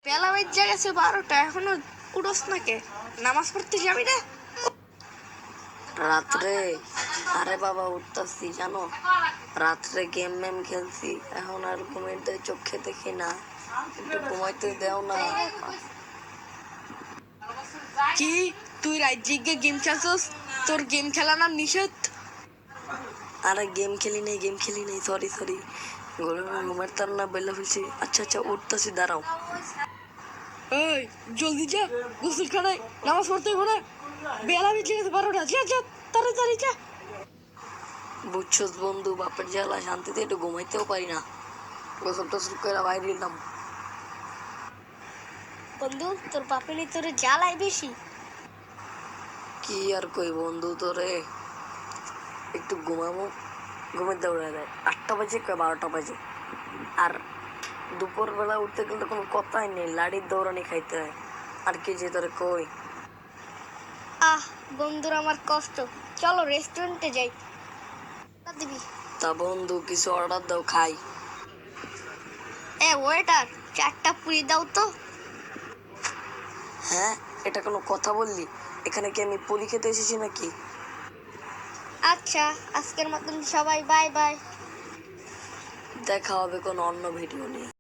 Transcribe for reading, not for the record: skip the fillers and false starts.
বেলা বাজ্যা গেছে 12টা, এখনো উঠোস না কে? নামাজ পড়তে যাবি না? রাত্রে? আরে বাবা উঠতাছি জানো, রাত্রে গেম মেম খেলছি, এখন আর ঘুমের চোখে দেখি না, একটু ঘুমাইতে দেও না। কি তুই রাজ্যে গেম খেলছস? তোর গেম খেলা না নিষেধ? আরে গেম খেলি নাই, সরি ঘুমের তার না বেলা ফেলছি। আচ্ছা উঠতাছি, দাঁড়াও। এই জলদি যা, গোসল খানায় নামাজ পড়তে হবে না? বেলা বেজে গেছে 12টা, যা যা তাড়াতাড়ি যা। বুঝছস বন্ধু, বাপের জ্বালা শান্তিতে একটু ঘুমাইতেও পারি না, গোসল টোসল করে বাইরে এলাম। বন্ধু তোর বাপেরই তোরে জ্বালায় বেশি। কি আর কই বন্ধু, তোরে একটু ঘুমাবো, ঘুমের দৌড়ে দেয় 8টা বাজে, 12টা বাজে, আর দুপুরবেলা উঠতে গেলে কোনো কথাই নেই, লাড়ির দৌড়ানি খাইতে হয়। আর কি যে তোরে কই। আহ বন্ধুর আমার কষ্ট, চলো রেস্টুরেন্টে যাই। দিবি? তা বন্ধু কিছু অর্ডার দাও, খাই। ওয়েটার, 4টা পুরি দাও তো। হ্যাঁ, এটা কোনো কথা বললি? এখানে কি আমি পুরি খেতে এসেছি নাকি? আচ্ছা, আজকের মতন সবাই বাই বাই। দেখা হবে কোনো অন্য ভিডিও নিয়ে।